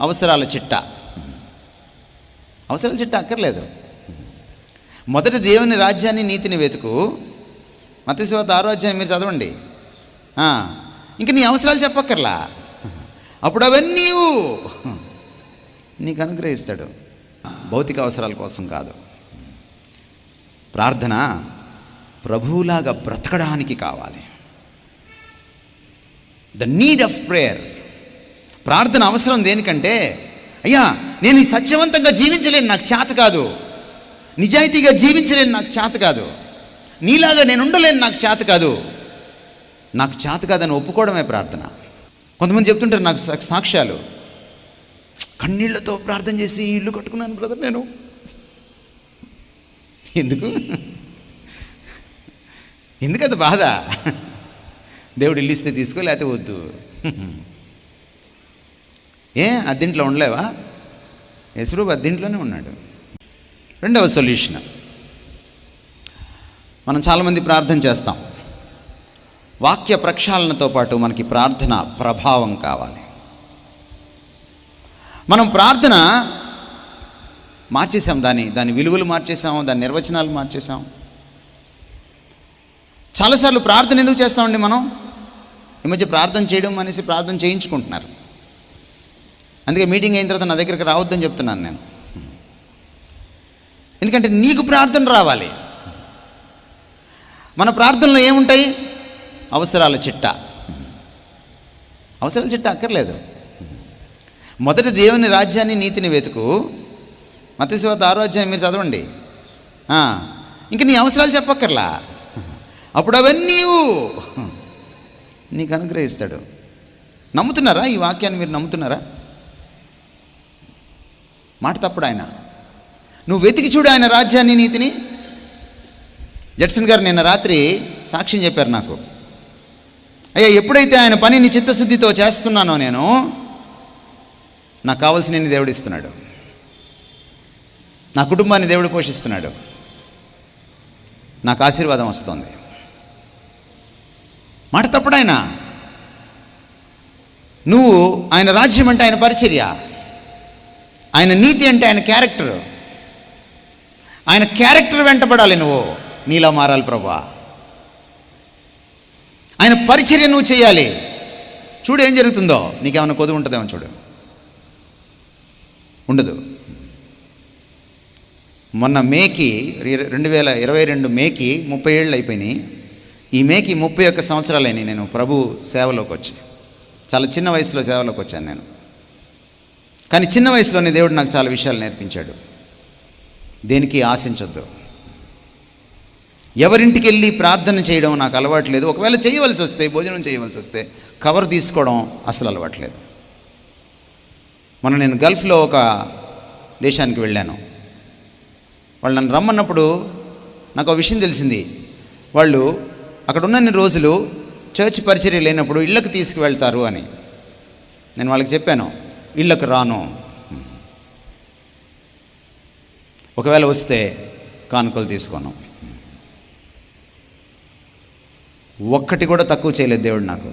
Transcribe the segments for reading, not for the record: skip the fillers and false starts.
అవసరాల చిట్టా. అవసరాల చిట్టా అక్కర్లేదు. మొదటి దేవుని రాజ్యాన్ని నీతిని వెతుకు. మత్తయి సువార్త 6వ అధ్యాయం మీరు చదవండి. ఇంక నీ అవసరాలు చెప్పక్కర్లా, అప్పుడు అవన్నీ నీకు అనుగ్రహిస్తాడు. భౌతిక అవసరాల కోసం కాదు. ప్రార్థన ప్రభువులాగా బ్రతకడానికి కావాలి. The need of prayer. ప్రార్థన అవసరం దేనికంటే, అయ్యా నేను ఈ సత్యవంతంగా జీవించలేను, నాకు చేత కాదు. నిజాయితీగా జీవించలేను, నాకు చేత కాదు. నీలాగా నేను ఉండలేను, నాకు చేత కాదు. నాకు చేత కాదని ఒప్పుకోవడమే ప్రార్థన. కొంతమంది చెప్తుంటారు నాకు సాక్ష్యాలు, కన్నీళ్లతో ప్రార్థన చేసి ఇల్లు కట్టుకున్నాను బ్రదర్ నేను. ఎందుకంత బాధ? దేవుడు ఇల్లు ఇస్తే తీసుకో, లేకపోతే వద్దు. అద్దెంట్లో ఉండలేవా? యేసు అద్దెంట్లోనే ఉన్నాడు. రెండవ సొల్యూషన్, మనం చాలామంది ప్రార్థన చేస్తాం. వాక్య ప్రక్షాళనతో పాటు మనకి ప్రార్థన ప్రభావం కావాలి. మనం ప్రార్థన మార్చేసాం, దాని విలువలు మార్చేసాం, దాని నిర్వచనాలు మార్చేసాం. చాలాసార్లు ప్రార్థన ఎందుకు చేస్తామండి మనం? ఈ మధ్య ప్రార్థన చేయడం అనేసి ప్రార్థన చేయించుకుంటున్నారు. అందుకే మీటింగ్ అయిన తర్వాత నా దగ్గరికి రావద్దని చెప్తున్నాను నేను. ఎందుకంటే నీకు ప్రార్థన రావాలి. మన ప్రార్థనలో ఏముంటాయి? అవసరాల చిట్టా. అవసరాల చిట్టా అక్కర్లేదు. మొదటి దేవుని రాజ్యాన్ని నీతిని వెతుకు. మత్తయి సువార్త 6వ అధ్యాయం మీరు చదవండి. ఇంక నీ అవసరాలు చెప్పక్కర్లా, అప్పుడు అవన్నీ నీకు అనుగ్రహిస్తాడు. నమ్ముతున్నారా? ఈ వాక్యాన్ని మీరు నమ్ముతున్నారా? మాట తప్పుడు ఆయన. నువ్వు వెతికి చూడు ఆయన రాజ్యాన్ని, నీతిని. జడ్సన్ గారు నిన్న రాత్రి సాక్ష్యం చెప్పారు నాకు. అయ్యా ఎప్పుడైతే ఆయన పనిని చిత్తశుద్ధితో చేస్తున్నానో నేను, నాకు కావాల్సిన దేవుడు ఇస్తున్నాడు. నా కుటుంబాన్ని దేవుడు పోషిస్తున్నాడు. నాకు ఆశీర్వాదం వస్తుంది. మాట తప్పుడు ఆయన. నువ్వు ఆయన రాజ్యం అంటే ఆయన పరిచర్య, ఆయన నీతి అంటే ఆయన క్యారెక్టర్. ఆయన క్యారెక్టర్ వెంటబడాలి. నువ్వు నీలా మారాలి ప్రభువా. ఆయన పరిచర్య నువ్వు చేయాలి. చూడు ఏం జరుగుతుందో. నీకేమైనా కొదువు ఉంటుందేమో చూడు. ఉండదు. మొన్న మేకి 2022 మేకి 30 ఏళ్ళు అయిపోయినాయి. ఈ మేకి 31 సంవత్సరాలైనాయి నేను ప్రభు సేవలోకి వచ్చి. చాలా చిన్న వయసులో సేవలోకి వచ్చాను నేను. కానీ చిన్న వయసులోనే దేవుడు నాకు చాలా విషయాలు నేర్పించాడు. దేనికి ఆశించొద్దు. ఎవరింటికి వెళ్ళి ప్రార్థన చేయడం నాకు అలవాటు లేదు. ఒకవేళ చేయవలసి వస్తే, భోజనం చేయవలసి వస్తే కవర్ తీసుకోవడం అసలు అలవాట్లేదు. మొన్న నేను గల్ఫ్లో ఒక దేశానికి వెళ్ళాను. వాళ్ళు నన్ను రమ్మన్నప్పుడు నాకు ఒక విషయం తెలిసింది. వాళ్ళు అక్కడ ఉన్నన్ని రోజులు చర్చ్ పరిచర్య లేనప్పుడు ఇళ్ళకు తీసుకువెళ్తారు అని. నేను వాళ్ళకి చెప్పాను, ఇళ్ళకు రాను, ఒకవేళ వస్తే కానుకలు తీసుకోను. ఒక్కటి కూడా తక్కువ చేయలేదు దేవుడు నాకు.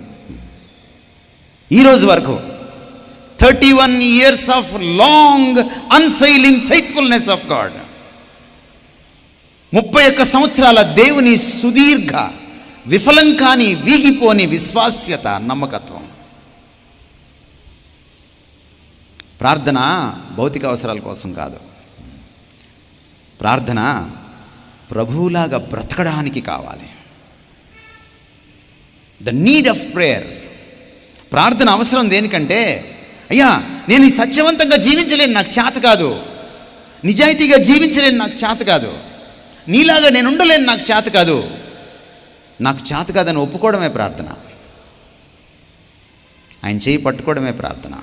ఈరోజు వరకు 31 years of long unfailing faithfulness of God. 31 సంవత్సరాల దేవుని సుదీర్ఘ విఫలం కాని వీగిపోని విశ్వాస్యత, నమ్మకత్వం. ప్రార్థన భౌతిక అవసరాల కోసం కాదు. ప్రార్థన ప్రభువులాగా బ్రతకడానికి కావాలి. The need of prayer. ప్రార్థన అవసరం దేనికంటే, అయ్యా నేను ఈ సత్యవంతంగా జీవించలేను, నాకు చేత కాదు. నిజాయితీగా జీవించలేను, నాకు చేత కాదు. నీలాగా నేను ఉండలేను, నాకు చేత కాదు. నాకు చేత కాదని ఒప్పుకోవడమే ప్రార్థన. ఆయన చేయి పట్టుకోవడమే ప్రార్థన.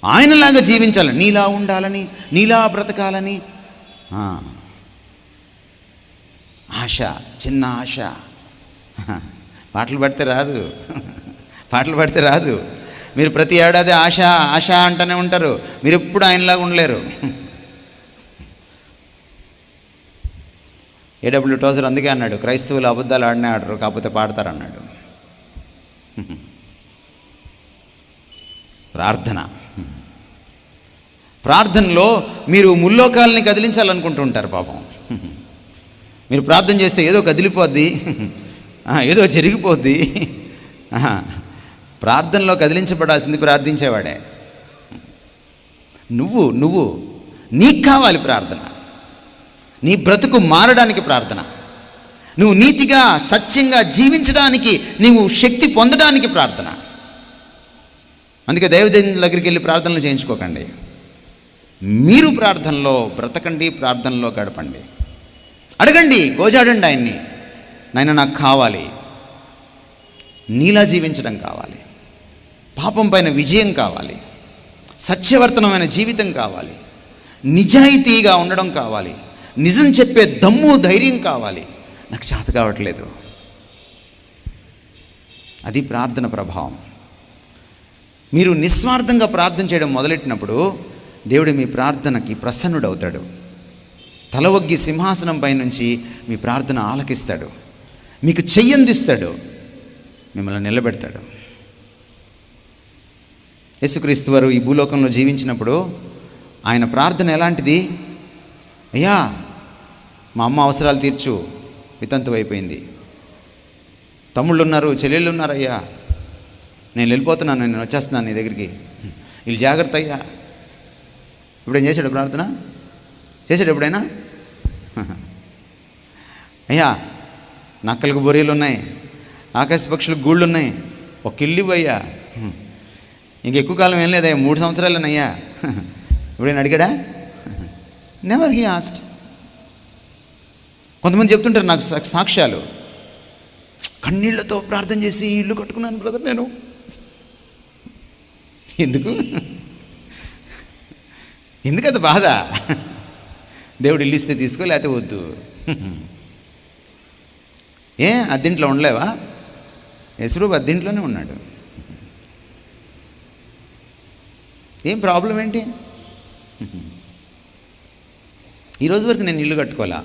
ఆయనలాగా జీవించాలని, నీలా ఉండాలని, నీలా బ్రతకాలని ఆశ, చిన్న ఆశ. పాటలు పడితే రాదు, పాటలు పడితే రాదు. మీరు ప్రతి ఏడాది ఆశ ఆశ అంటూనే ఉంటారు. మీరు ఎప్పుడు ఆయనలాగా ఉండలేరు. ఏడబ్ల్యూ టోజర్ అందుకే అన్నాడు, క్రైస్తవులు అబద్ధాలు ఆడినే ఆడరు, కాకపోతే పాడతారన్నాడు. ప్రార్థన ప్రార్థనలో మీరు ముల్లోకాలని కదిలించాలనుకుంటూ ఉంటారు పాపం. మీరు ప్రార్థన చేస్తే ఏదో కదిలిపోద్ది, ఏదో జరిగిపోద్ది. ప్రార్థనలో కదిలించబడాల్సింది ప్రార్థించేవాడే. నువ్వు నీకు కావాలి ప్రార్థన. నీ బ్రతుకు మారడానికి ప్రార్థన. నువ్వు నీతిగా సత్యంగా జీవించడానికి, నీవు శక్తి పొందడానికి ప్రార్థన. అందుకే దైవజనుల దగ్గరికి వెళ్ళి ప్రార్థనలు చేయించుకోకండి. మీరు ప్రార్థనలో బ్రతకండి, ప్రార్థనలో గడపండి. అడగండి, గోజాడండి ఆయన్ని, నాయన నాకు కావాలి, నీలా జీవించడం కావాలి, పాపం పైన విజయం కావాలి, సత్యవర్తనమైన జీవితం కావాలి, నిజాయితీగా ఉండడం కావాలి, నిజం చెప్పే దమ్ము ధైర్యం కావాలి. నాకు చేత కావట్లేదు. అది ప్రార్థన ప్రభావం. మీరు నిస్వార్థంగా ప్రార్థన చేయడం మొదలెట్టినప్పుడు దేవుడు మీ ప్రార్థనకి ప్రసన్నుడవుతాడు. తల ఒగ్గి సింహాసనం పై నుంచి మీ ప్రార్థన ఆలకిస్తాడు, మీకు చెయ్యందిస్తాడు, మిమ్మల్ని నిలబెడతాడు. యేసుక్రీస్తు వారు ఈ భూలోకంలో జీవించినప్పుడు ఆయన ప్రార్థన ఎలాంటిది? అయ్యా, మా అమ్మ అవసరాలు తీర్చు, వితంతు అయిపోయింది, తమ్ముళ్ళు ఉన్నారు, చెల్లెళ్ళు ఉన్నారు, అయ్యా నేను వెళ్ళిపోతున్నాను, నేను వచ్చేస్తున్నాను నీ దగ్గరికి, వీళ్ళు జాగ్రత్త అయ్యా. ఇప్పుడేం చేశాడు ప్రార్థన? చేశాడు ఎప్పుడైనా? అయ్యా నక్కలకు బొరియలు ఉన్నాయి, ఆకాశ పక్షులకు గూళ్ళు ఉన్నాయి, ఒక ఇల్లు అయ్యా, ఇంకెక్కువ కాలం ఏం లేదయ్యా, 3 సంవత్సరాలేనయ్యా. ఇప్పుడైనా అడిగాడా? Never he asked. కొంతమంది చెప్తుంటారు నాకు సాక్ష్యాలు, కన్నీళ్లతో ప్రార్థన చేసి ఇల్లు కట్టుకున్నాను బ్రదర్ నేను. ఎందుకంత బాధ? దేవుడు ఇల్లు ఇస్తే తీసుకో, లేకపోతే వద్దు. అద్దెంట్లో ఉండలేవా? యేసుప్రభు అద్దెంట్లోనే ఉన్నాడు. ఏం ప్రాబ్లం ఏంటి? ఈరోజు వరకు నేను ఇల్లు కట్టుకోవాలా,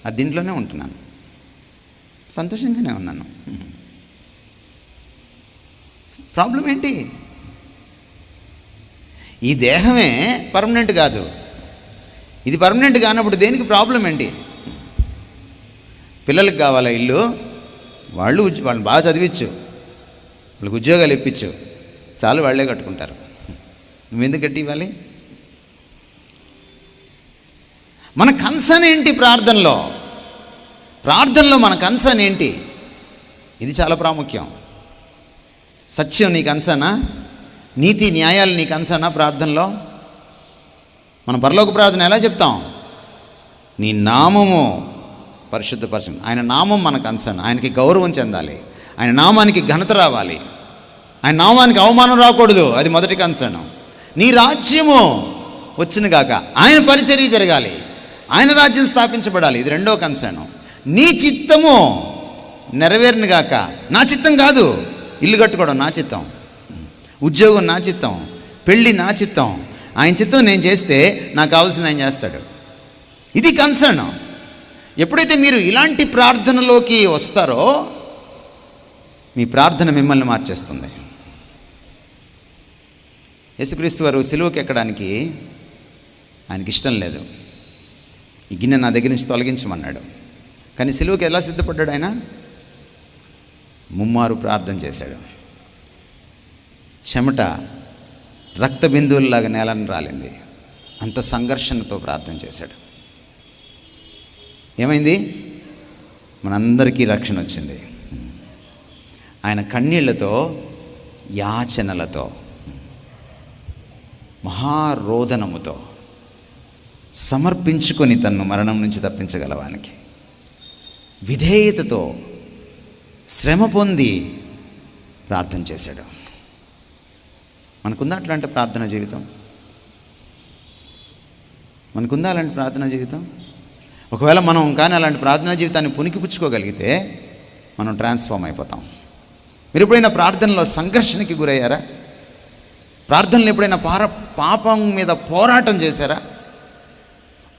అద్దెంట్లోనే ఉంటున్నాను, సంతోషంగానే ఉన్నాను. ప్రాబ్లం ఏంటి? ఈ దేహమే పర్మనెంట్ కాదు. ఇది పర్మనెంట్ కానప్పుడు దేనికి ప్రాబ్లం ఏంటి? పిల్లలకి కావాలా ఇల్లు, వాళ్ళని బాగా చదివించు, వాళ్ళకి ఉద్యోగాలు ఇప్పించు, చాలు, వాళ్ళే కట్టుకుంటారు. నువ్వెందుకు కట్టి ఇవ్వాలి? మన కన్సర్న్ ఏంటి? ప్రార్థనలో మన కన్సర్న్ ఏంటి? ఇది చాలా ప్రాముఖ్యం. సత్యం నీ కన్సర్నా? నీతి న్యాయాలు నీ కన్సర్నా? ప్రార్థనలో మనం పరలోక ప్రార్థన ఎలా చెప్తాం? నీ నామము పరిశుద్ధపరచండి. ఆయన నామం మన కన్సర్న్. ఆయనకి గౌరవం చెందాలి, ఆయన నామానికి ఘనత రావాలి, ఆయన నామానికి అవమానం రాకూడదు. అది మొదటి కన్సర్న్. నీ రాజ్యము వచ్చిన గాక, ఆయన పరిచర్య జరగాలి, ఆయన రాజ్యం స్థాపించబడాలి. ఇది రెండో కన్సర్న్. నీ చిత్తము నెరవేరును గాక. నా చిత్తం కాదు, ఇల్లు కట్టుకోవడం నా చిత్తం, ఉద్యోగం నా చిత్తం, పెళ్ళి నా చిత్తం. ఆయన చిత్తం నేను చేస్తే నాకు కావాల్సింది ఆయన చేస్తాడు. ఇది కన్సర్న్. ఎప్పుడైతే మీరు ఇలాంటి ప్రార్థనలోకి వస్తారో మీ ప్రార్థన మిమ్మల్ని మార్చేస్తుంది. యేసుక్రీస్తు వారు సిలువకి ఎక్కడానికి ఆయనకి ఇష్టం లేదు. ఈ గిన్నె నా దగ్గర నుంచి తొలగించమన్నాడు. కానీ సిలువకి ఎలా సిద్ధపడ్డాడు? ఆయన 3 మారు ప్రార్థన చేశాడు. చెమట రక్త బిందువుల్లాగా నేలను రాలింది. అంత సంఘర్షణతో ప్రార్థన చేశాడు. ఏమైంది? మనందరికీ రక్షణ వచ్చింది. ఆయన కన్నీళ్లతో, యాచనలతో, మహారోదనముతో సమర్పించుకొని తన్ను మరణం నుంచి తప్పించగలవానికి విధేయతతో శ్రమ పొంది ప్రార్థన చేశాడు. మనకుందా అట్లాంటి ప్రార్థన జీవితం? మనకుందా అలాంటి ప్రార్థన జీవితం? ఒకవేళ మనం కానీ అలాంటి ప్రార్థనా జీవితాన్ని పుణికిపుచ్చుకోగలిగితే మనం ట్రాన్స్ఫార్మ్ అయిపోతాం. మీరు ఎప్పుడైనా ప్రార్థనలో సంఘర్షణకి గురయ్యారా? ప్రార్థనలో ఎప్పుడైనా పాపం మీద పోరాటం చేశారా?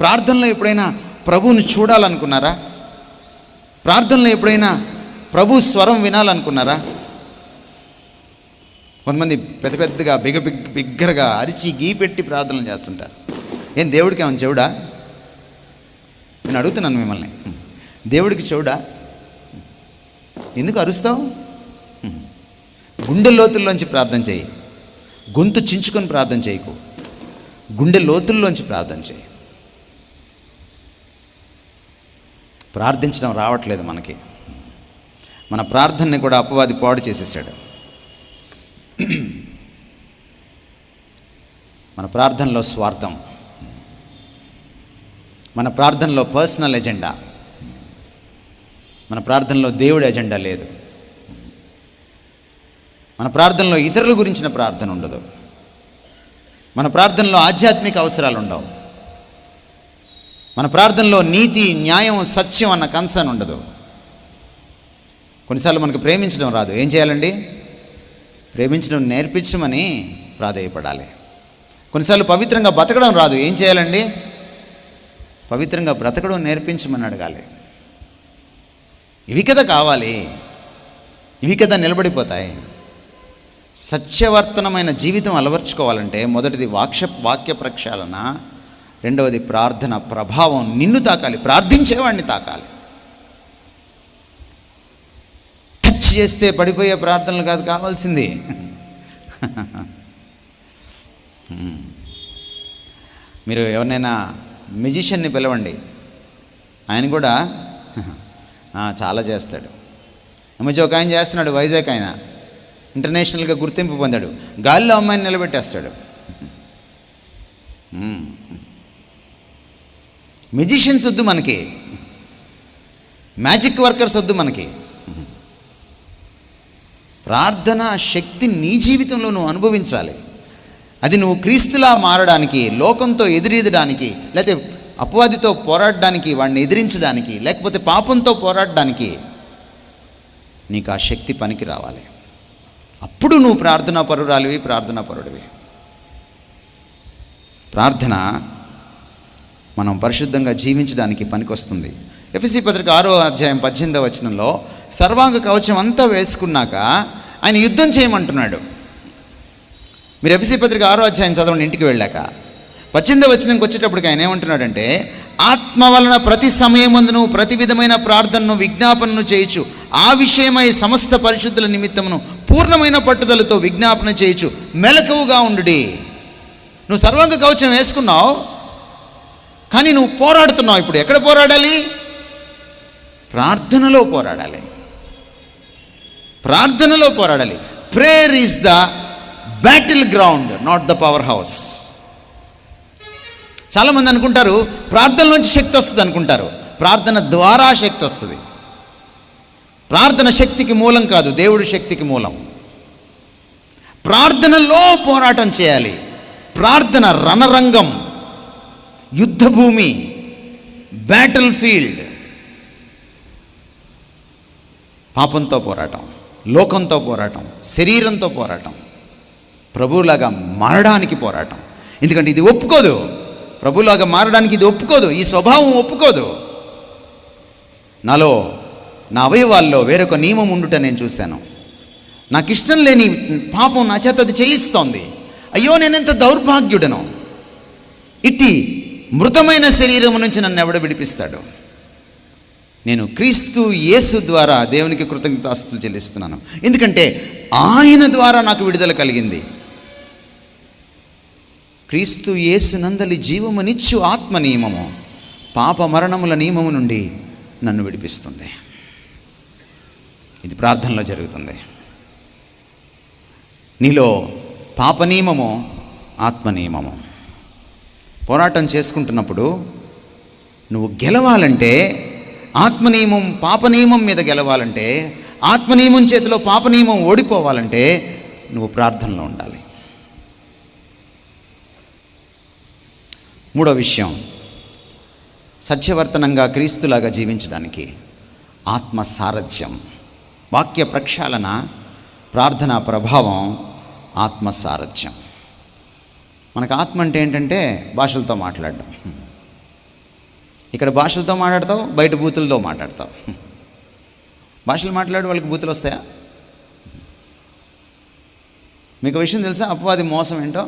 ప్రార్థనలో ఎప్పుడైనా ప్రభువుని చూడాలనుకున్నారా? ప్రార్థనలో ఎప్పుడైనా ప్రభు స్వరం వినాలనుకున్నారా? కొంతమంది పెద్ద పెద్దగా బిగ్గరగా అరిచి గీపెట్టి ప్రార్థనలు చేస్తుంటారు. ఏం దేవుడికి ఏమైనా చెవుడా? నేను అడుగుతున్నాను మిమ్మల్ని, దేవుడికి చెవుడా? ఎందుకు అరుస్తావు? గుండె లోతుల్లోంచి ప్రార్థన చేయి. గొంతు చించుకొని ప్రార్థన చేయకు, గుండె లోతుల్లోంచి ప్రార్థన చేయి. ప్రార్థించడం రావట్లేదు మనకి. మన ప్రార్థనని కూడా అపవాది పాడు చేసేసాడు. మన ప్రార్థనలో స్వార్థం, మన ప్రార్థనలో పర్సనల్ ఎజెండా, మన ప్రార్థనలో దేవుడి ఎజెండా లేదు. మన ప్రార్థనలో ఇతరుల గురించిన ప్రార్థన ఉండదు. మన ప్రార్థనలో ఆధ్యాత్మిక అవసరాలు ఉండవు. మన ప్రార్థనలో నీతి, న్యాయం, సత్యం అన్న కన్సర్న్ ఉండదు. కొన్నిసార్లు మనకు ప్రేమించడం రాదు. ఏం చేయాలండి? ప్రేమించడం నేర్పించమని ప్రాధేయపడాలి. కొన్నిసార్లు పవిత్రంగా బతకడం రాదు. ఏం చేయాలండి? పవిత్రంగా బ్రతకడం నేర్పించమని అడగాలి. ఇవి కదా కావాలి, ఇవి కదా నిలబడిపోతాయి. సత్యవర్తనమైన జీవితం అలవర్చుకోవాలంటే మొదటిది వాక్య ప్రక్షాళన, రెండవది ప్రార్థన ప్రభావం నిన్ను తాకాలి, ప్రార్థించేవాడిని తాకాలి. టచ్ చేస్తే పడిపోయే ప్రార్థనలు కాదు కావాల్సింది. మీరు ఎవరినైనా మ్యూజిషియన్ని పిలవండి, ఆయన కూడా చాలా చేస్తాడు. ఈ మధ్య ఒక ఆయన చేస్తున్నాడు, వైజాగ్ ఆయన, ఇంటర్నేషనల్గా గుర్తింపు పొందాడు. గాలిలో అమ్మాయిని నిలబెట్టేస్తాడు. మ్యూజిషియన్స్ వద్దు మనకి, మ్యాజిక్ వర్కర్స్ వద్దు మనకి. ప్రార్థన శక్తి నీ జీవితంలో నువ్వు అనుభవించాలి. అది నువ్వు క్రీస్తులా మారడానికి, లోకంతో ఎదురీదడానికి, లేకపోతే అపవాదితో పోరాడడానికి, వాడిని ఎదిరించడానికి, లేకపోతే పాపంతో పోరాడడానికి నీకు ఆ శక్తి పనికి రావాలి. అప్పుడు నువ్వు ప్రార్థనా పరురాలివి, ప్రార్థనా పరుడివి. ప్రార్థన మనం పరిశుద్ధంగా జీవించడానికి పనికొస్తుంది. ఎఫెసీ పత్రిక 6వ అధ్యాయం 18వ వచనంలో సర్వాంగ కవచం అంతా వేసుకున్నాక ఆయన యుద్ధం చేయమంటున్నాడు. మీరు ఎఫెసీ పత్రిక 6వ అధ్యాయం చదవండి ఇంటికి వెళ్ళాక. 18వ వచనంకి వచ్చేటప్పటికి ఆయన ఏమంటున్నాడంటే, ఆత్మ వలన ప్రతి సమయమందును ప్రతి విధమైన ప్రార్థనను విజ్ఞాపనను చేయొచ్చు, ఆ విషయమై సమస్త పరిశుద్ధుల నిమిత్తమును పూర్ణమైన పట్టుదలతో విజ్ఞాపన చేయొచ్చు, మెలకువగా ఉండుడి. నువ్వు సర్వాంగ కవచం వేసుకున్నావు, కానీ నువ్వు పోరాడుతున్నావు. ఇప్పుడు ఎక్కడ పోరాడాలి? ప్రార్థనలో పోరాడాలి. ప్రార్థనలో పోరాడాలి. Prayer is the battle ground, not the power house. చాలామంది అనుకుంటారు ప్రార్థనలోంచి శక్తి వస్తుంది అనుకుంటారు. ప్రార్థన ద్వారా శక్తి వస్తుంది. ప్రార్థన శక్తికి మూలం కాదు, దేవుడి శక్తికి మూలం. ప్రార్థనలో పోరాటం చేయాలి. ప్రార్థన రణరంగం, యుద్ధభూమి, బ్యాటిల్ ఫీల్డ్. పాపంతో పోరాటం, లోకంతో పోరాటం, శరీరంతో పోరాటం, ప్రభువులాగా మారడానికి పోరాటం. ఎందుకంటే ఇది ఒప్పుకోదు, ప్రభువులాగా మారడానికి ఇది ఒప్పుకోదు, ఈ స్వభావం ఒప్పుకోదు. నాలో, నా అవయవాల్లో వేరొక నియమం ఉండుట నేను చూశాను. నాకు ఇష్టం లేని పాపం నా చేత అది చేయిస్తోంది. అయ్యో నేనెంత దౌర్భాగ్యుడను. ఇట్టి మృతమైన శరీరం నుంచి నన్ను ఎవడ విడిపిస్తాడు? నేను క్రీస్తు యేసు ద్వారా దేవునికి కృతజ్ఞతాస్తుతులు చెల్లిస్తున్నాను. ఎందుకంటే ఆయన ద్వారా నాకు విడుదల కలిగింది. క్రీస్తు యేసు నందలి జీవమునిచ్చు ఆత్మ నియమము పాప మరణముల నియమము నుండి నన్ను విడిపిస్తుంది. ఇది ప్రార్థనలో జరుగుతుంది. నీలో పాప నియమము, ఆత్మ నియమము పోరాటం చేసుకుంటున్నప్పుడు నువ్వు గెలవాలంటే, ఆత్మ నియమం పాప నియమం మీద గెలవాలంటే, ఆత్మ నియమం చేతిలో పాప నియమం ఓడిపోవాలంటే నువ్వు ప్రార్థనలో ఉండాలి. మూడో విషయం, సత్యవర్తనంగా క్రీస్తులాగా జీవించడానికి ఆత్మ సారథ్యం, వాక్య ప్రక్షాళన, ప్రార్థనా ప్రభావం, ఆత్మ సారథ్యం. మనకు ఆత్మ అంటే ఏంటంటే భాషలతో మాట్లాడడం. ఇక్కడ భాషలతో మాట్లాడతావు, బయట బూతులతో మాట్లాడతావు. భాషలు మాట్లాడే వాళ్ళకి బూతులు వస్తాయా? మీకు విషయం తెలుసా అపవాది మోసం ఏంటో?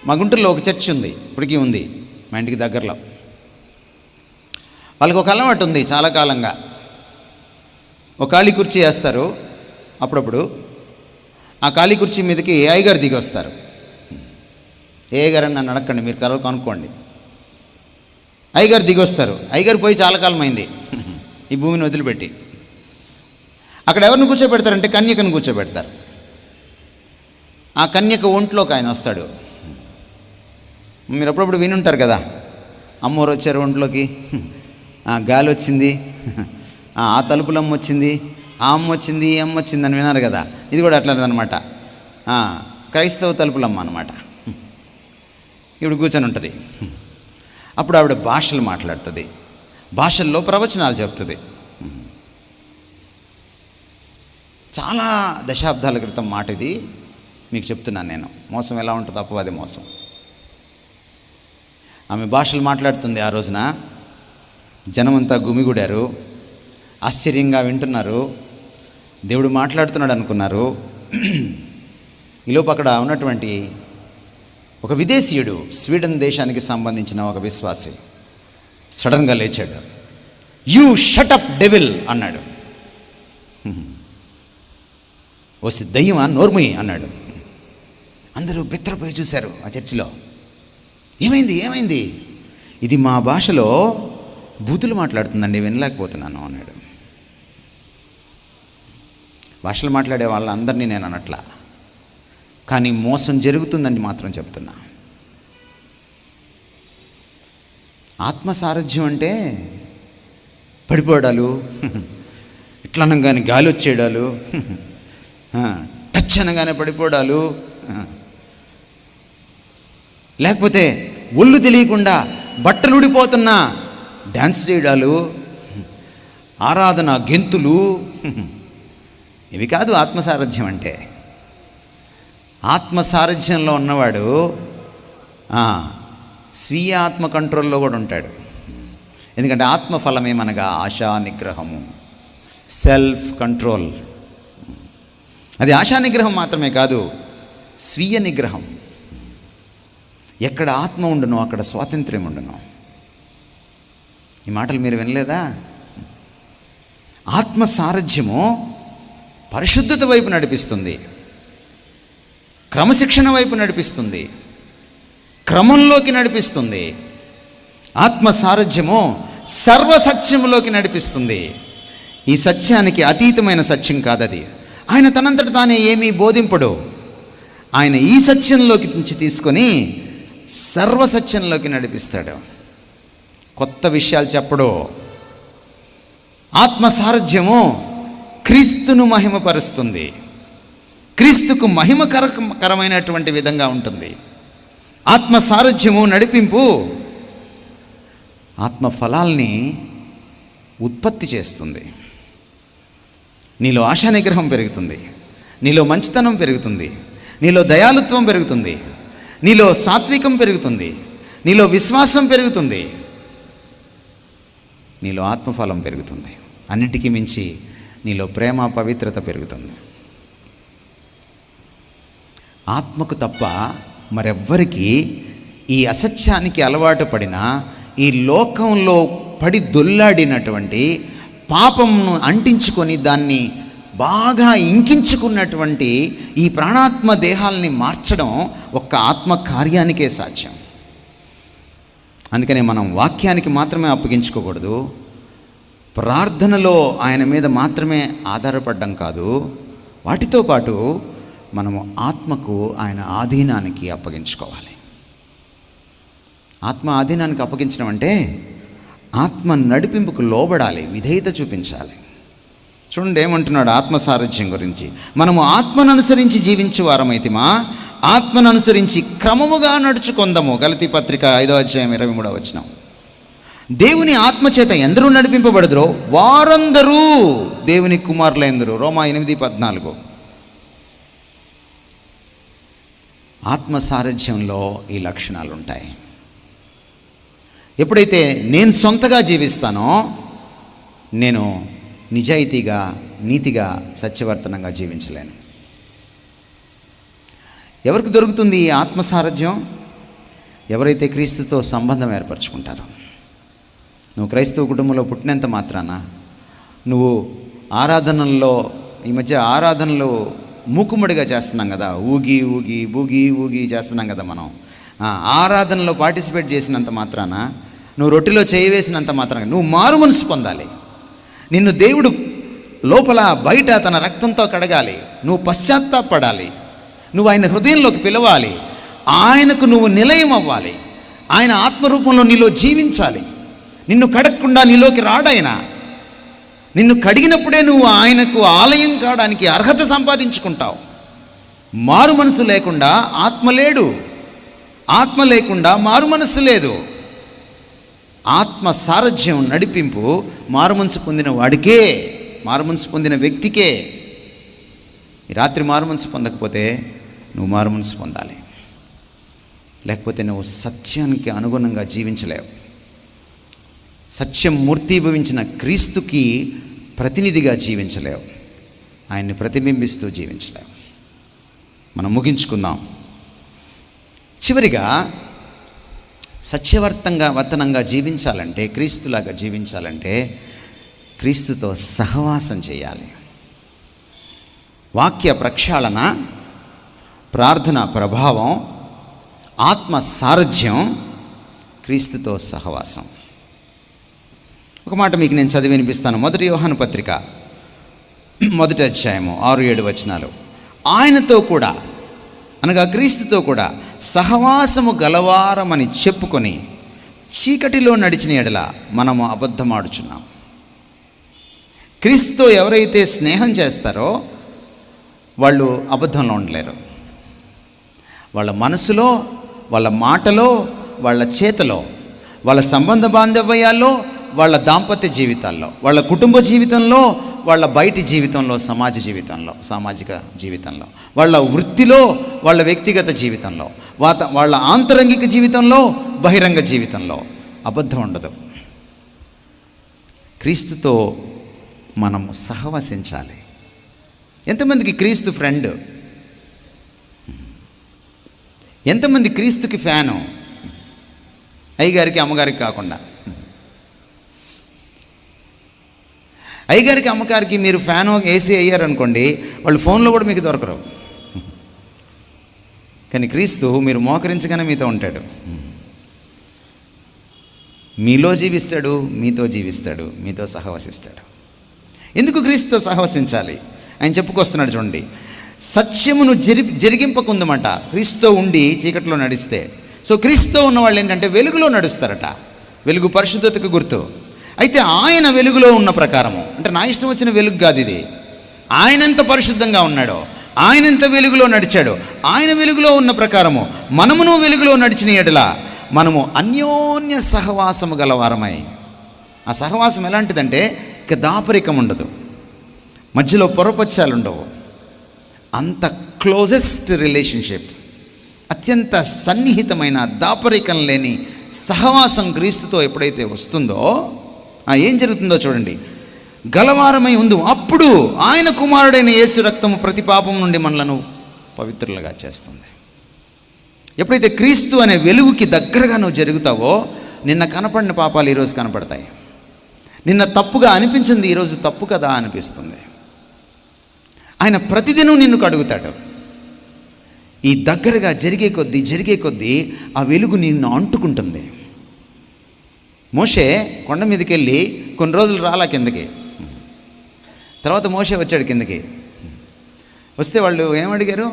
మా గుంటూరులో ఒక చర్చ్ ఉంది, ఇప్పటికీ ఉంది, మా ఇంటికి దగ్గరలో. వాళ్ళకి ఒక అలవాటు ఉంది చాలా కాలంగా. ఒక ఖాళీ కుర్చీ వేస్తారు అప్పుడప్పుడు. ఆ ఖాళీ కుర్చీ మీదకి అయ్యగారు దిగి వస్తారు. అయ్యగారు అని నన్ను అడగండి, మీరు కలవ కనుక్కోండి. అయ్యగారు దిగి వస్తారు. అయ్యగారు పోయి చాలా కాలం అయింది ఈ భూమిని వదిలిపెట్టి. అక్కడ ఎవరిని కూర్చోబెడతారంటే కన్యకను కూర్చోబెడతారు. ఆ కన్యక ఒంట్లోకి ఆయన వస్తాడు. మీరు అప్పుడప్పుడు వినుంటారు కదా, అమ్మోరు వచ్చారు ఒంట్లోకి, గాలి వచ్చింది, ఆ తలుపులమ్మ వచ్చింది, ఆ అమ్మ వచ్చింది, ఈ అమ్మ వచ్చింది అని విన్నారు కదా. ఇది కూడా అట్లనమాట, క్రైస్తవ తలుపులమ్మ అనమాట. ఇప్పుడు కూర్చొని ఉంటుంది. అప్పుడు ఆవిడ భాషలు మాట్లాడుతుంది, భాషల్లో ప్రవచనాలు చెప్తుంది. చాలా దశాబ్దాల క్రితం మాట ఇది, మీకు చెప్తున్నాను నేను. మోసం ఎలా ఉంటుందో, అపవాది మోసం. ఆమె భాషలు మాట్లాడుతుంది. ఆ రోజున జనమంతా గుమిగూడారు, ఆశ్చర్యంగా వింటున్నారు. దేవుడు మాట్లాడుతున్నాడు అనుకున్నారు. ఈలోపు అక్కడ ఉన్నటువంటి ఒక విదేశీయుడు, స్వీడన్ దేశానికి సంబంధించిన ఒక విశ్వాసి సడన్గా లేచాడు. యూ షటప్ డెవిల్ అన్నాడు. ఓసి దయ్యమా, నోర్ముయి అన్నాడు. అందరూ బిత్తరపోయి చూశారు ఆ చర్చిలో. ఏమైంది? ఇది మా భాషలో బూతులు మాట్లాడుతుందండి, వినలేకపోతున్నాను అన్నాడు. భాషలు మాట్లాడే వాళ్ళందరినీ నేను అనట్లా, కానీ మోసం జరుగుతుందని మాత్రం చెప్తున్నా. ఆత్మసారథ్యం అంటే పడిపోవడాలు, ఇట్లా అనగానే గాలి వచ్చేయడాలు, టచ్ అనగానే పడిపోవడాలు, లేకపోతే ఒళ్ళు తెలియకుండా బట్టలు ఊడిపోతున్నా డ్యాన్స్ చేయడాలు, ఆరాధన, గెంతులు, ఇవి కాదు ఆత్మసారథ్యం అంటే. ఆత్మసారథ్యంలో ఉన్నవాడు స్వీయ ఆత్మ కంట్రోల్లో కూడా ఉంటాడు. ఎందుకంటే ఆత్మఫలమేమనగా ఆశా నిగ్రహము, సెల్ఫ్ కంట్రోల్. అది ఆశా నిగ్రహం మాత్రమే కాదు, స్వీయ నిగ్రహం. ఎక్కడ ఆత్మ ఉండునో అక్కడ స్వాతంత్ర్యం ఉండును. ఈ మాటలు మీరు వినలేదా? ఆత్మ సారథ్యము పరిశుద్ధత వైపు నడిపిస్తుంది, క్రమశిక్షణ వైపు నడిపిస్తుంది, క్రమంలోకి నడిపిస్తుంది. ఆత్మ సారథ్యము సర్వసత్యములోకి నడిపిస్తుంది. ఈ సత్యానికి అతీతమైన సత్యం కాదది. ఆయన తనంతట తానే ఏమీ బోధింపడు. ఆయన ఈ సత్యంలోకి నుంచి తీసుకొని సర్వసత్యంలోకి నడిపిస్తాడు. కొత్త విషయాలు చెప్పడు. ఆత్మ సారథ్యము క్రీస్తును మహిమపరుస్తుంది, క్రీస్తుకు మహిమకరమైనటువంటి విధంగా ఉంటుంది. ఆత్మ సారథ్యము, నడిపింపు ఆత్మ ఫలాల్ని ఉత్పత్తి చేస్తుంది. నీలో ఆశా నిగ్రహం పెరుగుతుంది, నీలో మంచితనం పెరుగుతుంది, నీలో దయాళుత్వం పెరుగుతుంది, నీలో సాత్వికం పెరుగుతుంది, నీలో విశ్వాసం పెరుగుతుంది, నీలో ఆత్మఫలం పెరుగుతుంది. అన్నిటికీ మించి నీలో ప్రేమ, పవిత్రత పెరుగుతుంది. ఆత్మకు తప్ప మరెవ్వరికి ఈ అసత్యానికి అలవాటు పడిన, ఈ లోకంలో పడి దొల్లాడినటువంటి పాపంను అంటించుకొని దాన్ని బాగా ఇంకించుకున్నటువంటి ఈ ప్రాణాత్మ దేహాలని మార్చడం ఒక్క ఆత్మ కార్యానికే సాధ్యం. అందుకనే మనం వాక్యానికి మాత్రమే అప్పగించుకోకూడదు, ప్రార్థనలో ఆయన మీద మాత్రమే ఆధారపడడం కాదు, వాటితో పాటు మనము ఆత్మకు ఆయన ఆధీనానికి అప్పగించుకోవాలి. ఆత్మ ఆధీనానికి అప్పగించడం అంటే ఆత్మ నడిపింపుకు లోబడాలి, విధేయత చూపించాలి. చూడండి ఏమంటున్నాడు ఆత్మ సారథ్యం గురించి. మనము ఆత్మను అనుసరించి జీవించే వారమైతిమా, ఆత్మను అనుసరించి క్రమముగా నడుచుకొందము. గలతీ పత్రిక 5వ అధ్యాయం 23వ వచనం. దేవుని ఆత్మచేత ఎందరూ నడిపింపబడుదురో వారందరూ దేవుని కుమారులైందరు. రోమా 8:14. ఆత్మ సారథ్యంలో ఈ లక్షణాలు ఉంటాయి. ఎప్పుడైతే నేను సొంతగా జీవిస్తానో నేను నిజాయితీగా, నీతిగా, సత్యవర్తనంగా జీవించలేను. ఎవరికి దొరుకుతుంది ఈ ఆత్మసారథ్యం? ఎవరైతే క్రీస్తుతో సంబంధం ఏర్పరచుకుంటారో. నువ్వు క్రైస్తవ కుటుంబంలో పుట్టినంత మాత్రాన నువ్వు ఆరాధనల్లో, ఈ మధ్య ఆరాధనలు మూకుమ్మడిగా చేస్తున్నాం కదా, ఊగి ఊగి బూగి ఊగి చేస్తున్నాం కదా మనం. ఆరాధనలో పార్టిసిపేట్ చేసినంత మాత్రాన, నువ్వు రొట్టెలో చేయి వేసినంత మాత్రాన నువ్వు మారు మనసు పొందాలి. నిన్ను దేవుడు లోపల బయట తన రక్తంతో కడగాలి. నువ్వు పశ్చాత్తాపడాలి. నువ్వు ఆయన హృదయంలోకి పిలవాలి. ఆయనకు నువ్వు నిలయం అవ్వాలి. ఆయన ఆత్మరూపంలో నీలో జీవించాలి. నిన్ను కడగకుండా నీలోకి రాడాయన. నిన్ను కడిగినప్పుడే నువ్వు ఆయనకు ఆలయం కావడానికి అర్హత సంపాదించుకుంటావు. మారు మనసు లేకుండా ఆత్మ లేడు. ఆత్మ లేకుండా మారు మనసు లేదు. ఆత్మ సారథ్యం, నడిపింపు మారు మనసు పొందిన వాడికే, మారు మనసు పొందిన వ్యక్తికే. ఈ రాత్రి మారు మనసు పొందకపోతే నువ్వు మారు మనసు పొందాలి. లేకపోతే నువ్వు సత్యానికి అనుగుణంగా జీవించలేవు. సత్యం మూర్తీభవించిన క్రీస్తుకి ప్రతినిధిగా జీవించలేవు. ఆయన్ని ప్రతిబింబిస్తూ జీవించలేవు. మనం ముగించుకుందాం. చివరిగా వతనంగా జీవించాలంటే, క్రీస్తులాగా జీవించాలంటే క్రీస్తుతో సహవాసం చేయాలి. వాక్య ప్రక్షాళన, ప్రార్థన ప్రభావం, ఆత్మ సారథ్యం, క్రీస్తుతో సహవాసం. ఒక మాట మీకు నేను చదివి వినిపిస్తాను. 1 యోహాను పత్రిక 1వ అధ్యాయము 6-7 వచనాలు. ఆయనతో కూడా, అనగా క్రీస్తుతో కూడా సహవాసము గలవారమని చెప్పుకొని చీకటిలో నడిచిన ఎడల మనము అబద్ధమాడుచున్నాం. క్రీస్తుతో ఎవరైతే స్నేహం చేస్తారో వాళ్ళు అబద్ధంలో ఉండలేరు. వాళ్ళ మనసులో, వాళ్ళ మాటలో, వాళ్ళ చేతలో, వాళ్ళ సంబంధ బాంధవ్యాల్లో, వాళ్ళ దాంపత్య జీవితాల్లో, వాళ్ళ కుటుంబ జీవితంలో, వాళ్ళ బయటి జీవితంలో, సామాజిక జీవితంలో, వాళ్ళ వృత్తిలో, వాళ్ళ వ్యక్తిగత జీవితంలో, వాళ్ళ ఆంతరంగిక జీవితంలో, బహిరంగ జీవితంలో అబద్ధం ఉండదు. క్రీస్తుతో మనము సహవసించాలి. ఎంతమందికి క్రీస్తు ఫ్రెండ్? ఎంతమంది క్రీస్తుకి ఫ్యాను? అయ్యగారికి అమ్మగారికి కాకుండా. అయ్యగారికి అమ్మగారికి మీరు ఫ్యాను ఏసీ అయ్యారనుకోండి, వాళ్ళు ఫోన్లో కూడా మీకు దొరకరు. కానీ క్రీస్తు మీరు మోకరించగానే మీతో ఉంటాడు. మీలో జీవిస్తాడు, మీతో జీవిస్తాడు, మీతో సహవసిస్తాడు. ఎందుకు క్రీస్తుతో సహవసించాలి? ఆయన చెప్పుకొస్తున్నాడు చూడండి. సత్యమును జరిగింపకుందమట క్రీస్తుతో ఉండి చీకట్లో నడిస్తే. సో క్రీస్తుతో ఉన్న వాళ్ళు ఏంటంటే వెలుగులో నడుస్తారట. వెలుగు పరిశుద్ధతకు గుర్తు. అయితే ఆయన వెలుగులో ఉన్న ప్రకారము, అంటే నా ఇష్టం వచ్చిన వెలుగు కాదు ఇది. ఆయన ఎంత పరిశుద్ధంగా ఉన్నాడో, ఆయన ఎంత వెలుగులో నడిచాడో, ఆయన వెలుగులో ఉన్న ప్రకారము మనమును వెలుగులో నడిచిన ఎడల మనము అన్యోన్య సహవాసము గలవారమై. ఆ సహవాసం ఎలాంటిదంటే ఇక దాపరికం ఉండదు, మధ్యలో పొరపచ్చాలు ఉండవు. అంత క్లోజెస్ట్ రిలేషన్షిప్, అత్యంత సన్నిహితమైన దాపరికం లేని సహవాసం క్రీస్తుతో ఎప్పుడైతే వస్తుందో ఏం జరుగుతుందో చూడండి. గలవారమై ఉంది. అప్పుడు ఆయన కుమారుడైన యేసు రక్తము ప్రతి పాపం నుండి మనలను పవిత్రులుగా చేస్తుంది. ఎప్పుడైతే క్రీస్తు అనే వెలుగుకి దగ్గరగా నువ్వు జరుగుతావో, నిన్న కనపడిన పాపాలు ఈరోజు కనపడతాయి. నిన్న తప్పుగా అనిపించింది ఈరోజు తప్పు కదా అనిపిస్తుంది. ఆయన ప్రతిదినం నిన్ను కడుగుతాడు. ఈ దగ్గరగా జరిగే కొద్దీ ఆ వెలుగు నిన్ను అంటుకుంటుంది. మోషే కొండ మీదకి వెళ్ళి కొన్ని రోజులు రాలా కిందకి. తర్వాత మోషే వచ్చాడు కిందకి. వస్తే వాళ్ళు ఏమడిగారు?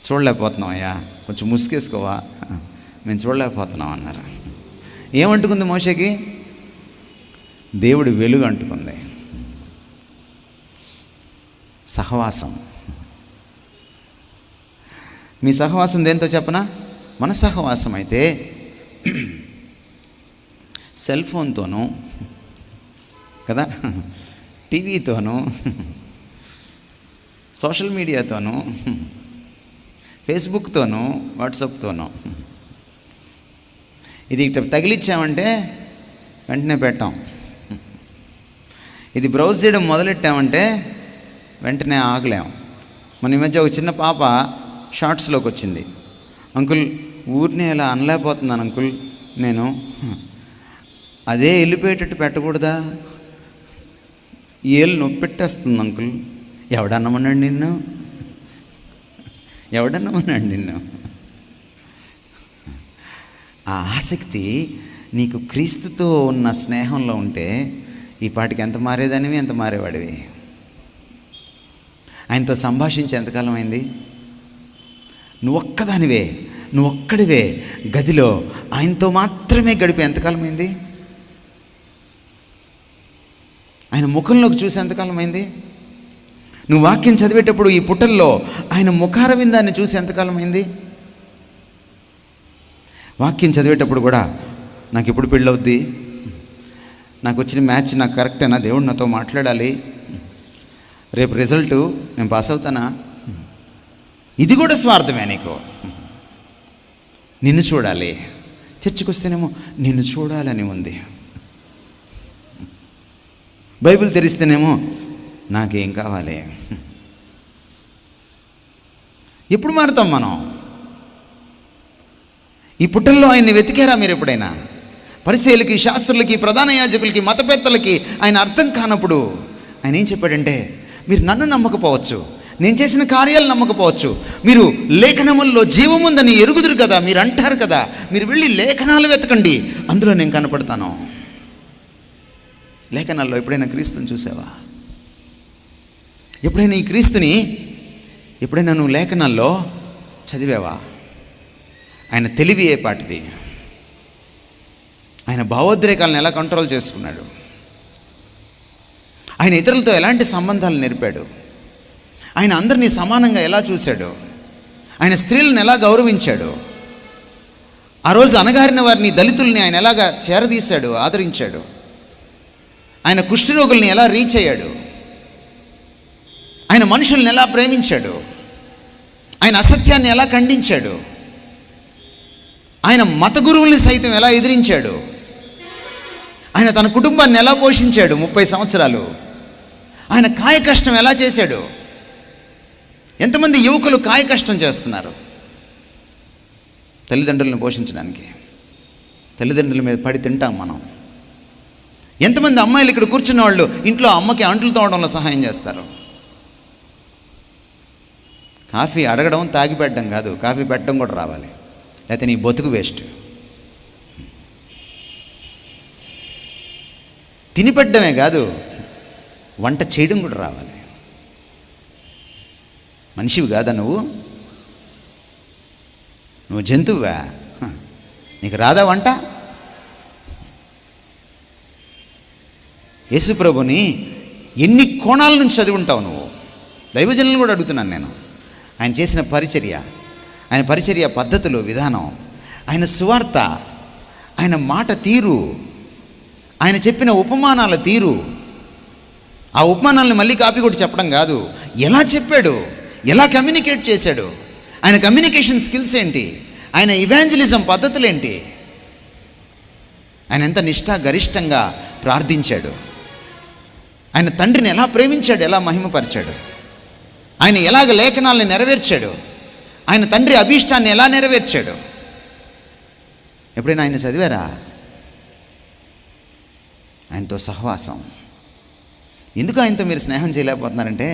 చూడలేకపోతున్నాం అయ్యా, కొంచెం ముసుగేసుకోవా, మేము చూడలేకపోతున్నాం అన్నారు. ఏమంటుకుంది మోషేకి? దేవుడి వెలుగు అంటుకుంది. సహవాసం. మీ సహవాసం దేంతో చెప్పనా? మన సహవాసం అయితే సెల్ ఫోన్తోనూ కదా, టీవీతోనూ, సోషల్ మీడియాతోనూ, ఫేస్బుక్తోనూ, వాట్సాప్తోనూ. ఇది ఇట్లా తగిలిచ్చామంటే వెంటనే పెట్టాం. ఇది బ్రౌజ్ చేయడం మొదలెట్టామంటే వెంటనే ఆగలేం. మన ఈ మధ్య ఒక చిన్న పాప షార్ట్స్లోకి వచ్చింది. అంకుల్ ఊరినే ఇలా అనలేకపోతున్నాను అంకుల్, నేను అదే వెళ్ళిపోయేటట్టు పెట్టకూడదా? ఏళ్ళు నొప్పి పెట్టేస్తుంది అంకుల్. ఎవడన్నమన్నాడు నిన్ను? ఎవడన్నమన్నాడు నిన్ను? ఆ ఆసక్తి నీకు క్రీస్తుతో ఉన్న స్నేహంలో ఉంటే ఈ పాటికి ఎంత మారేదానివి, ఎంత మారేవాడివి. ఆయనతో సంభాషించి ఎంతకాలం అయింది? నువ్వొక్కదానివే, నువ్వొక్కడివే గదిలో ఆయనతో మాత్రమే గడిపి ఎంతకాలం అయింది? ఆయన ముఖంలోకి చూసి ఎంతకాలం అయింది? నువ్వు వాక్యం చదివేటప్పుడు ఈ పుటల్లో ఆయన ముఖార విందాన్ని చూసి ఎంతకాలం అయింది? వాక్యం చదివేటప్పుడు కూడా నాకు ఎప్పుడు పెళ్ళవుద్ది, నాకు వచ్చిన మ్యాచ్ నాకు కరెక్టేనా, దేవుడు నాతో మాట్లాడాలి, రేపు రిజల్టు నేను పాస్ అవుతానా? ఇది కూడా స్వార్థమే. నీకు నిన్ను చూడాలి, చర్చికి వస్తేనేమో నిన్ను చూడాలని ఉంది, బైబిల్ తెరిస్తేనేమో నాకేం కావాలి. ఎప్పుడు మారుతాం మనం? ఈ పుట్టల్లో ఆయన్ని వెతికారా మీరు ఎప్పుడైనా? పరిసయ్యులకి, శాస్త్రులకి, ప్రధాన యాజకులకి, మతపెత్తలకి ఆయన అర్థం కానప్పుడు ఆయన ఏం చెప్పాడంటే, మీరు నన్ను నమ్మకపోవచ్చు, నేను చేసిన కార్యాలు నమ్మకపోవచ్చు, మీరు లేఖనముల్లో జీవముందని ఎరుగుదురు కదా, మీరు అంటారు కదా, మీరు వెళ్ళి లేఖనాలు వెతకండి, అందులో నేను కనపడతాను. లేఖనాల్లో ఎప్పుడైనా క్రీస్తుని చూసావా? ఎప్పుడైనా ఈ క్రీస్తుని ఎప్పుడైనా నువ్వు లేఖనాల్లో చదివావా? ఆయన తెలివి ఏ పాటిది, ఆయన భావోద్రేకాలను ఎలా కంట్రోల్ చేసుకున్నాడు, ఆయన ఇతరులతో ఎలాంటి సంబంధాలు నేర్పాడు, ఆయన అందరినీ సమానంగా ఎలా చూశాడు, ఆయన స్త్రీలను ఎలా గౌరవించాడు, ఆ రోజు అణగారిన వారిని, దళితుల్ని ఆయన ఎలాగా చేరదీశాడు, ఆదరించాడు, ఆయన కుష్ఠరోగుల్ని ఎలా రీచ్ అయ్యాడు, ఆయన మనుషుల్ని ఎలా ప్రేమించాడు, ఆయన అసత్యాన్ని ఎలా ఖండించాడు, ఆయన మత గురువుల్ని సైతం ఎలా ఎదిరించాడు, ఆయన తన కుటుంబాన్ని ఎలా పోషించాడు 30 సంవత్సరాలు, ఆయన కాయ కష్టం ఎలా చేశాడు. ఎంతమంది యువకులు కాయ కష్టం చేస్తున్నారు తల్లిదండ్రులను పోషించడానికి? తల్లిదండ్రుల మీద పడి తింటాం మనం. ఎంతమంది అమ్మాయిలు ఇక్కడ కూర్చున్న వాళ్ళు ఇంట్లో అమ్మకి అంట్లు తోమడంలో సహాయం చేస్తారు? కాఫీ అడగడం, తాగి పెట్టడం కాదు, కాఫీ పెట్టడం కూడా రావాలి, లేకపోతే నీ బతుకు వేస్ట్. తినిపెట్టడమే కాదు, వంట చేయడం కూడా రావాలి. మనిషివి కాదా నువ్వు? నువ్వు జంతువువా? నీకు రాదా వంట? యేసు ప్రభుని ఎన్ని కోణాల నుంచి చదివి ఉంటావు నువ్వు? దైవజనులను కూడా అడుగుతున్నాను నేను. ఆయన చేసిన పరిచర్య, ఆయన పరిచర్య పద్ధతులు, విధానం, ఆయన సువార్త, ఆయన మాట తీరు, ఆయన చెప్పిన ఉపమానాల తీరు, ఆ ఉపమానాలను మళ్ళీ కాపీ కొట్టి చెప్పడం కాదు, ఎలా చెప్పాడు, ఎలా కమ్యూనికేట్ చేశాడు, ఆయన కమ్యూనికేషన్ స్కిల్స్ ఏంటి, ఆయన ఇవాంజలిజం పద్ధతులు ఏంటి, ఆయన ఎంత నిష్ఠాగరిష్టంగా ప్రార్థించాడు, ఆయన తండ్రిని ఎలా ప్రేమించాడు, ఎలా మహిమపరిచాడు, ఆయన ఎలాగ లేఖనాలను నెరవేర్చాడు, ఆయన తండ్రి అభీష్టాన్ని ఎలా నెరవేర్చాడు. ఎప్పుడైనా ఆయన చదివారా? ఆయనతో సహవాసం. ఎందుకు ఆయనతో మీరు స్నేహం చేయలేకపోతున్నారంటే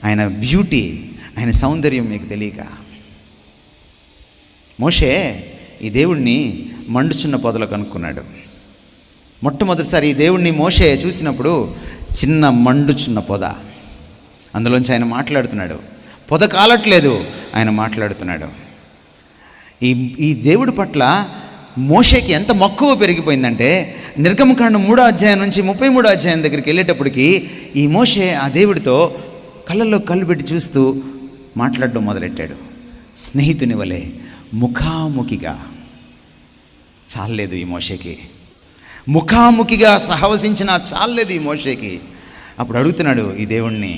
ఆయన బ్యూటీ, ఆయన సౌందర్యం మీకు తెలియక. మోషే ఈ దేవుణ్ణి మండుచున్న పొదలో కనుక్కున్నాడు. మొట్టమొదటిసారి ఈ దేవుణ్ణి మోషే చూసినప్పుడు చిన్న మండుచున్న పొద, అందులోంచి ఆయన మాట్లాడుతున్నాడు. పొద కాలట్లేదు, ఆయన మాట్లాడుతున్నాడు. ఈ దేవుడి పట్ల మోషేకి ఎంత మక్కువ పెరిగిపోయిందంటే నిర్గమకాండం 3వ అధ్యాయం నుంచి 33వ అధ్యాయం దగ్గరికి వెళ్ళేటప్పటికి ఈ మోషే ఆ దేవుడితో కళ్ళల్లో కళ్ళు పెట్టి చూస్తూ మాట్లాడడం మొదలెట్టాడు. స్నేహితుని వలె ముఖాముఖిగా. చాలలేదు ఈ మోషేకి, ముఖాముఖిగా సహవసించినా చాలలేదు ఈ మోషేకి. అప్పుడు అడుగుతున్నాడు ఈ దేవుణ్ణి,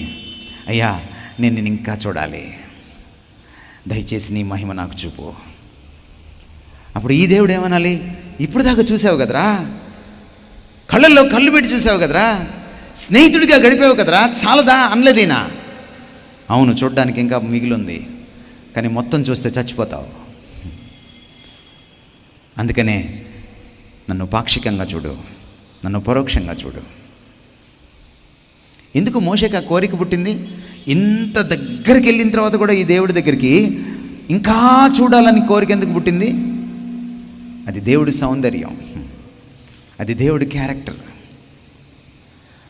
అయ్యా నేను నిన్ను ఇంకా చూడాలి, దయచేసి నీ మహిమ నాకు చూపు. అప్పుడు ఈ దేవుడు ఏమనాలి, ఇప్పుడు దాకా చూసావు కదరా, కళ్ళల్లో కళ్ళు పెట్టి చూసావు కదరా, స్నేహితుడిగా గడిపావు కదరా, చాలదా అనలేదీనా? అవును, చూడ్డానికి ఇంకా మిగిలింది, కానీ మొత్తం చూస్తే చచ్చిపోతావు. అందుకనే నన్ను పాక్షికంగా చూడు, నన్ను పరోక్షంగా చూడు. ఎందుకు మోషేకి ఆ కోరిక పుట్టింది? ఇంత దగ్గరికి వెళ్ళిన తర్వాత కూడా ఈ దేవుడి దగ్గరికి ఇంకా చూడాలని కోరిక ఎందుకు పుట్టింది? అది దేవుడి సౌందర్యం, అది దేవుడి క్యారెక్టర్.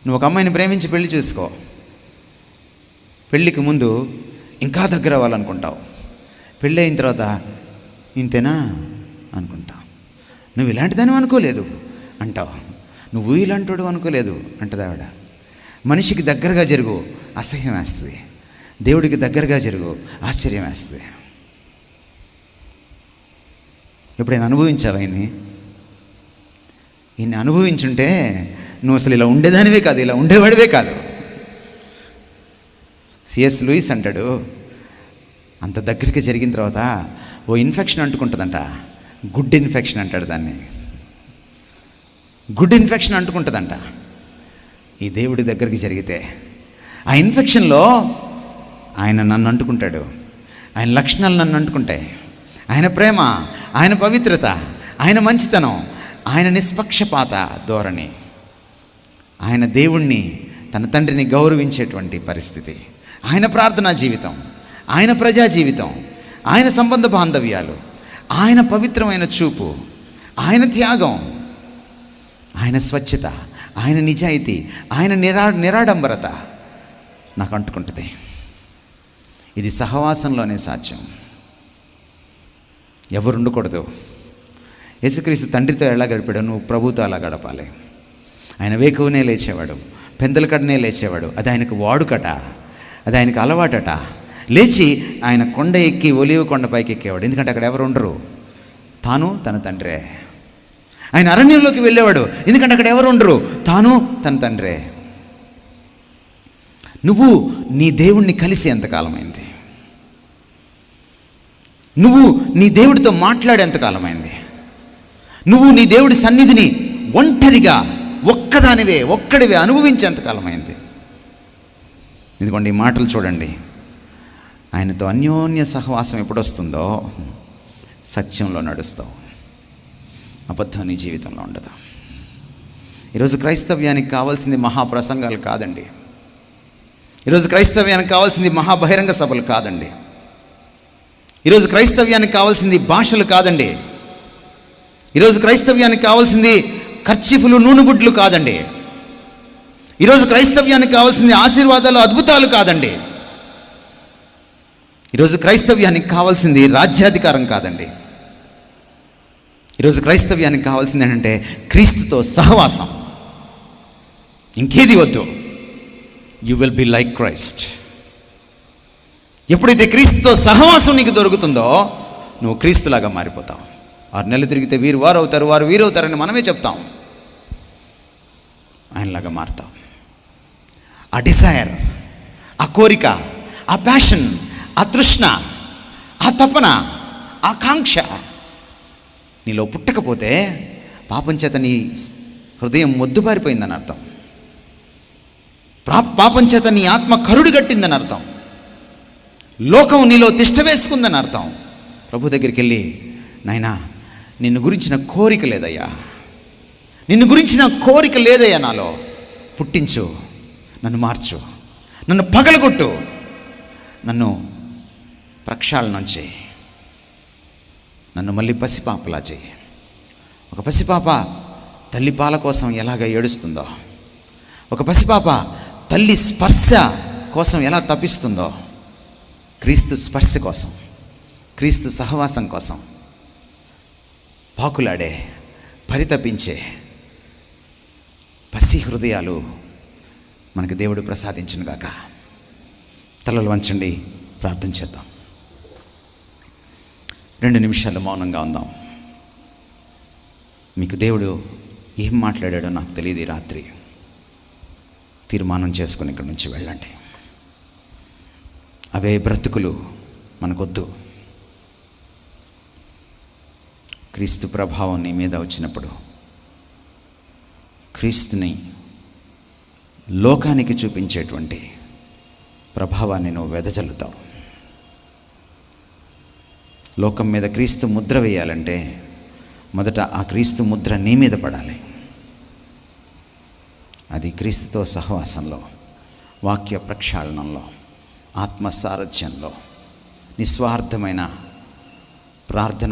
నువ్వు ఒక అమ్మాయిని ప్రేమించి పెళ్లి చేసుకో, పెళ్ళికి ముందు ఇంకా దగ్గర అవ్వాలనుకుంటావు, పెళ్ళి అయిన తర్వాత ఇంతేనా అనుకుంటావు. నువ్వు ఇలాంటిదని అనుకోలేదు అంటావు, నువ్వు ఇలాంటి అనుకోలేదు అంటది ఆవిడ. మనిషికి దగ్గరగా జరుగు, అసహ్యం వేస్తుంది. దేవుడికి దగ్గరగా జరుగు, ఆశ్చర్యం వేస్తుంది. ఎప్పుడైనా అనుభవించావా? ఈయన్ని అనుభవించుంటే నువ్వు అసలు ఇలా ఉండేదానివే కాదు, ఇలా ఉండేవాడివే కాదు. సిఎస్ లూయిస్ అంటాడు, అంత దగ్గరికి జరిగిన తర్వాత ఓ ఇన్ఫెక్షన్ అంటుకుంటుందంట. గుడ్ ఇన్ఫెక్షన్ అంటాడు దాన్ని. గుడ్ ఇన్ఫెక్షన్ అంటుకుంటుందంట ఈ దేవుడి దగ్గరికి జరిగితే. ఆ ఇన్ఫెక్షన్లో ఆయన నన్ను అంటుకుంటాడు, ఆయన లక్షణాలు నన్ను అంటుకుంటాయి. ఆయన ప్రేమ, ఆయన పవిత్రత, ఆయన మంచితనం, ఆయన నిష్పక్షపాత ధోరణి, ఆయన దేవుణ్ణి, తన తండ్రిని గౌరవించేటువంటి పరిస్థితి, ఆయన ప్రార్థనా జీవితం, ఆయన ప్రజా జీవితం, ఆయన సంబంధ బాంధవ్యాలు, ఆయన పవిత్రమైన చూపు, ఆయన త్యాగం, ఆయన స్వచ్ఛత, ఆయన నిజాయితీ, ఆయన నిరాడంబరత నాకు అంటుకుంటుంది. ఇది సహవాసంలోనే సాధ్యం. ఎవరు ఉండకూడదు. యేసుక్రీస్తు తండ్రితో ఎలా గడిపాడో నువ్వు ప్రభుతో అలా గడపాలి. ఆయన వేకువనే లేచేవాడు, పెందల కడనే లేచేవాడు. అది ఆయనకు వాడుకట, అది ఆయనకు అలవాటట. లేచి ఆయన కొండ ఎక్కి ఒలివ కొండపైకి ఎక్కేవాడు, ఎందుకంటే అక్కడ ఎవరు ఉండరు, తాను తన తండ్రే. ఆయన అరణ్యంలోకి వెళ్ళేవాడు, ఎందుకంటే అక్కడ ఎవరు ఉండరు, తాను తన తండ్రే. నువ్వు నీ దేవుణ్ణి కలిసి ఎంతకాలమైంది? నువ్వు నీ దేవుడితో మాట్లాడేంతకాలమైంది? నువ్వు నీ దేవుడి సన్నిధిని ఒంటరిగా ఒక్కడివే అనుభవించేంతకాలమైంది? ఎందుకంటే ఈ మాటలు చూడండి, ఆయనతో అన్యోన్య సహవాసం ఎప్పుడొస్తుందో సత్యంలో నడుస్తావు, అబద్ధం నీ జీవితంలో ఉండదు. ఈరోజు క్రైస్తవ్యానికి కావాల్సింది మహాప్రసంగాలు కాదండి. ఈరోజు క్రైస్తవ్యానికి కావాల్సింది మహాబహిరంగ సభలు కాదండి. ఈరోజు క్రైస్తవ్యానికి కావాల్సింది భాషలు కాదండి. ఈరోజు క్రైస్తవ్యానికి కావాల్సింది కర్చీఫులు, నూనెగుడ్లు కాదండి. ఈరోజు క్రైస్తవ్యానికి కావాల్సింది ఆశీర్వాదాలు, అద్భుతాలు కాదండి. ఈరోజు క్రైస్తవ్యానికి కావాల్సింది రాజ్యాధికారం కాదండి. ఈరోజు క్రైస్తవ్యానికి కావాల్సింది ఏంటంటే క్రీస్తుతో సహవాసం. ఇంకేది వద్దు. You will be like Christ. ఎప్పుడైతే క్రీస్తుతో సహవాసం నీకు దొరుకుతుందో నువ్వు క్రీస్తులాగా మారిపోతావు. 6 నెలలు తిరిగితే వీరు వారు అవుతారు, వారు వీరు అవుతారని మనమే చెప్తాం. ఆయనలాగా మారుతాం. ఆ డిజైర్, ఆ కోరిక, ఆ ప్యాషన్, ఆ తృష్ణ, ఆ తపన, ఆ కాంక్ష నీలో పుట్టకపోతే పాపం చేత నీ హృదయం మొద్దుబారిపోయిందని అర్థం. పాపం చేత నీ ఆత్మ కరుడు కట్టిందని అర్థం. లోకం నీలో తిష్ట వేసుకుందని అర్థం. ప్రభు దగ్గరికి వెళ్ళి, నాయనా నిన్ను గురించిన కోరిక లేదయ్యా, నిన్ను గురించిన కోరిక లేదయ్యా, నాలో పుట్టించు, నన్ను మార్చు, నన్ను పగలగొట్టు, నన్ను ప్రక్షాళనం చేయి, నన్ను మళ్ళీ పసిపాపలా చేయి. ఒక పసిపాప తల్లి పాల కోసం ఎలాగ ఏడుస్తుందో, ఒక పసిపాప తల్లి స్పర్శ కోసం ఎలా తప్పిస్తుందో, క్రీస్తు స్పర్శ కోసం, క్రీస్తు సహవాసం కోసం పాకులాడే, పరితపించే పసి హృదయాలు మనకు దేవుడు ప్రసాదించునుగాక. తలలు వంచండి, ప్రార్థన చేద్దాం. 2 నిమిషాలు మౌనంగా ఉందాం. మీకు దేవుడు ఏం మాట్లాడాడో నాకు తెలియదు. ఈ రాత్రి తీర్మానం చేసుకుని ఇక్కడి నుంచి వెళ్ళండి. అవే బ్రతుకులు మనకొద్దు. క్రీస్తు ప్రభావం నీ మీద వచ్చినప్పుడు క్రీస్తుని లోకానికి చూపించేటువంటి ప్రభావాన్ని నువ్వు వెదజల్లుతావు. లోకం మీద క్రీస్తు ముద్ర వేయాలంటే మొదట ఆ క్రీస్తు ముద్ర నీ మీద పడాలి. అది క్రీస్తుతో సహవాసంలో, వాక్య ప్రక్షాళనంలో, ఆత్మ సారథ్యంలో, నిస్వార్థమైన ప్రార్థన